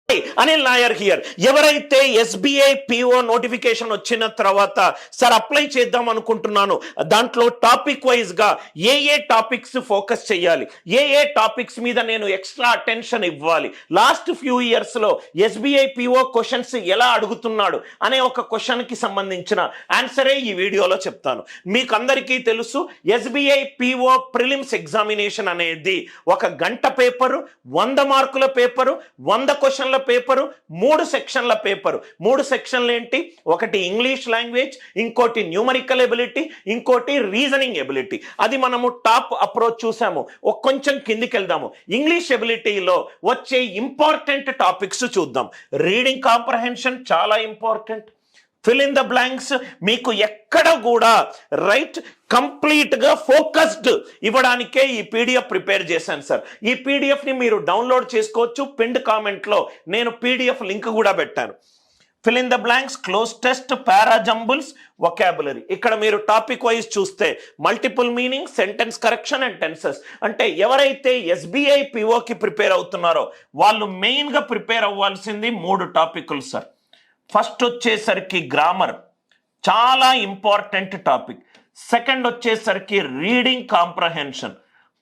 Anil Nair here. ఎవరైతే SBI PO notification వచ్చిన తర్వాత సార్ అప్లై చేద్దాం అనుకుంటున్నాను, దాంట్లో టాపిక్ వైజ్ గా ఏ టాపిక్స్ ఫోకస్ చేయాలి, ఏ టాపిక్స్ మీద నేను ఎక్స్ట్రా అటెన్షన్ ఇవ్వాలి, లాస్ట్ ఫ్యూ ఇయర్స్ లో SBI PO క్వశ్చన్స్ ఎలా అడుగుతున్నాడు అనే ఒక క్వశ్చన్ కి సంబంధించిన ఆన్సరే ఈ వీడియోలో చెప్తాను. మీకు అందరికీ తెలుసు, SBI PO ప్రిలిమ్స్ ఎగ్జామినేషన్ అనేది ఒక గంట పేపరు, 100 మార్కుల పేపరు, 100 క్వశ్చన్ల పేపరు, 3 సెక్షన్ల పేపరు. 3 సెక్షన్లు ఏంటి? ఒకటి ఇంగ్లీష్ లాంగ్వేజ్, ఇంకోటి న్యూమరికల్ ఎబిలిటీ, ఇంకోటి రీజనింగ్ ఎబిలిటీ. అది మనము టాప్ అప్రోచ్ చూసాము. కొంచెం కిందికి వెళ్దాము. ఇంగ్లీష్ ఎబిలిటీలో వచ్చే ఇంపార్టెంట్ టాపిక్స్ చూద్దాం. రీడింగ్ కాంప్రహెన్షన్ చాలా important. Fill in the blanks మీకు ఎక్కడ కూడా రైట్ కంప్లీట్ గా ఫోకస్డ్ ఇవ్వడానికే ఈ పీడిఎఫ్ ప్రిపేర్ చేశాను సార్. ఈ పీడిఎఫ్ ని మీరు డౌన్లోడ్ చేసుకోవచ్చు. పిన్డ్ కామెంట్ లో నేను పీడిఎఫ్ లింక్ కూడా పెట్టాను. Fill in the blanks, cloze test, para jumbles, vocabulary. ఇక్కడ మీరు టాపిక్ వైజ్ చూస్తే multiple meaning, sentence correction and tenses. అంటే ఎవరైతే SBI POకి ప్రిపేర్ అవుతున్నారో వాళ్ళు మెయిన్ గా ప్రిపేర్ అవ్వాల్సింది 3 టాపిక్లు సార్. ఫస్ట్ వచ్చేసరికి గ్రామర్, చాలా ఇంపార్టెంట్ టాపిక్. సెకండ్ వచ్చేసరికి రీడింగ్ కాంప్రహెన్షన్.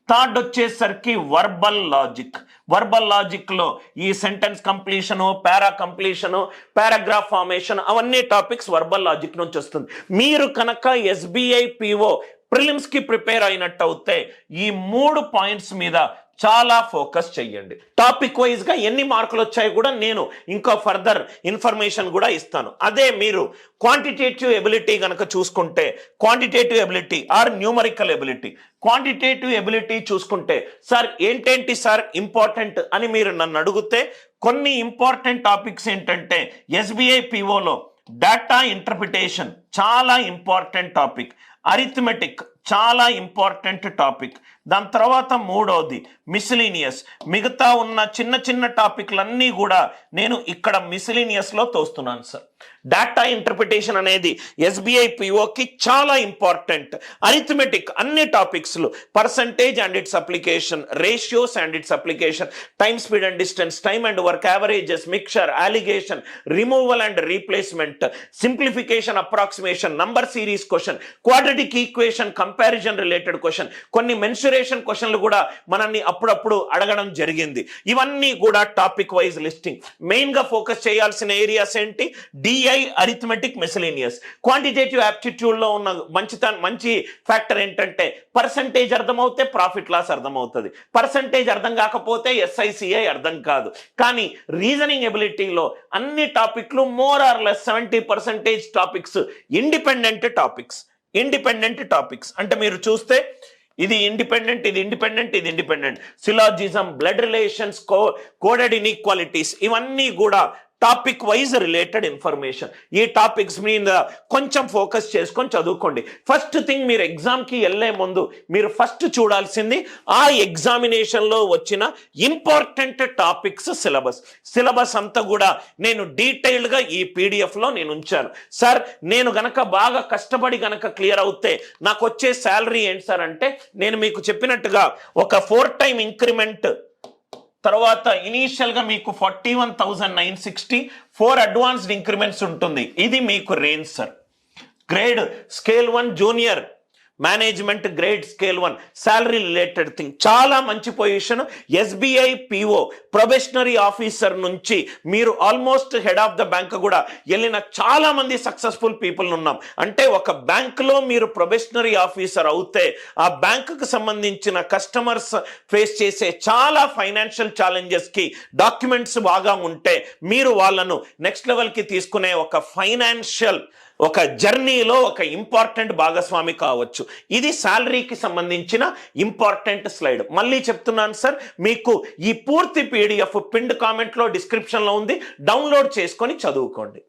థర్డ్ వచ్చేసరికి వర్బల్ లాజిక్. వర్బల్ లాజిక్ లో ఈ సెంటెన్స్ కంప్లీషను, పారా కంప్లీషను, పారాగ్రాఫ్ ఫార్మేషన్, అవన్నీ టాపిక్స్ వర్బల్ లాజిక్ నుంచి వస్తుంది. మీరు కనుక SBI PO ప్రిలిమ్స్ కి ప్రిపేర్ అయినట్టు అవుతే ఈ 3 పాయింట్స్ మీద చాలా ఫోకస్ చెయ్యండి. టాపిక్ వైజ్ గా ఎన్ని మార్కులు వచ్చాయో కూడా నేను ఇంకా ఫర్దర్ ఇన్ఫర్మేషన్ కూడా ఇస్తాను. అదే మీరు క్వాంటిటేటివ్ ఎబిలిటీ కనుక చూసుకుంటే, quantitative ability or numerical ability. Quantitative ability చూసుకుంటే సార్ ఏంటేంటి సార్ ఇంపార్టెంట్ అని మీరు నన్ను అడిగితే కొన్ని ఇంపార్టెంట్ టాపిక్స్ ఏంటంటే SBI POలో డేటా ఇంటర్ప్రిటేషన్ చాలా ఇంపార్టెంట్ టాపిక్. అరిథమెటిక్ చాలా ఇంపార్టెంట్ టాపిక్. దాని తర్వాత 3వది మిస్లీనియస్. మిగతా ఉన్న చిన్న చిన్న టాపిక్లన్నీ కూడా నేను ఇక్కడ మిస్లీనియస్లో తోస్తున్నాను సార్. డేటా ఇంటర్ప్రిటేషన్ అనేది SBI POకి చాలా ఇంపార్టెంట్. అరిథమెటిక్ అన్ని టాపిక్స్లు, percentage and its application, ratios and its application, time, speed and distance, time and work, averages, mixture, alligation, removal and replacement, simplification, approximation, number series question, quadratic equation, comparison related question, కొన్ని mensuration క్వశ్చన్లు కూడా మనల్ని అప్పుడప్పుడు అడగడం జరిగింది. ఇవన్నీ కూడా topic wise listing. Main గా ఫోకస్ చేయాల్సిన ఏరియాస్ ఏంటి? DI arithmetic, miscellaneous. Quantitative aptitude లో ఉన్న మంచి ఫ్యాక్టర్ ఏంటంటే పర్సంటేజ్ అర్థమవుతే ప్రాఫిట్ లాస్ అర్థమవుతుంది, పర్సంటేజ్ అర్థం కాకపోతే SICI అర్థం కాదు. కానీ రీజనింగ్ ఎబిలిటీలో అన్ని టాపిక్లు more or less 70% topics independent topics. Independent topics అంటే మీరు చూస్తే ఇది ఇండిపెండెంట్, ఇది ఇండిపెండెంట్, ఇది independent. Syllogism, blood relations, coded inequalities, ఇవన్నీ కూడా టాపిక్ వైజ్ రిలేటెడ్ ఇన్ఫర్మేషన్. ఈ టాపిక్స్ మీద కొంచెం ఫోకస్ చేసుకొని చదువుకోండి. ఫస్ట్ థింగ్, మీరు ఎగ్జామ్కి వెళ్ళే ముందు మీరు ఫస్ట్ చూడాల్సింది ఆ ఎగ్జామినేషన్లో వచ్చిన ఇంపార్టెంట్ టాపిక్స్ సిలబస్. సిలబస్ అంతా కూడా నేను డీటెయిల్డ్గా ఈ పీడిఎఫ్లో నేను ఉంచాను సార్. నేను గనక బాగా కష్టపడి గనక క్లియర్ అవుతే నాకు వచ్చే శాలరీ ఏంటి సార్ అంటే, నేను మీకు చెప్పినట్టుగా ఒక 4 టైమ్ ఇంక్రిమెంట్, తర్వాత ఇనీషియల్ గా మీకు 41,960, 4 అడ్వాన్స్డ్ ఇంక్రిమెంట్స్ ఉంటుంది. ఇది మీకు range sir. Grade scale 1 junior management, grade scale 1 salary related thing. చాలా మంచి position. SBI PO probationary officer నుంచి మీరు almost head of the bank కూడా వెళ్ళిన చాలా మంది సక్సెస్ఫుల్ పీపుల్ ఉన్నాం. అంటే ఒక బ్యాంకులో మీరు ప్రొబేషనరీ ఆఫీసర్ అవుతే ఆ బ్యాంకుకు సంబంధించిన కస్టమర్స్ ఫేస్ చేసే చాలా ఫైనాన్షియల్ ఛాలెంజెస్కి డాక్యుమెంట్స్ బాగా ఉంటే మీరు వాళ్ళను నెక్స్ట్ లెవెల్కి తీసుకునే ఒక ఫైనాన్షియల్ ఒక జర్నీలో ఒక ఇంపార్టెంట్ భాగస్వామి కావచ్చు. ఇది శాలరీకి సంబంధించిన ఇంపార్టెంట్ స్లైడ్. మళ్ళీ చెప్తున్నాను సార్, మీకు ఈ పూర్తి PDF పిన్డ్ కామెంట్లో డిస్క్రిప్షన్లో ఉంది, డౌన్లోడ్ చేసుకొని చదువుకోండి.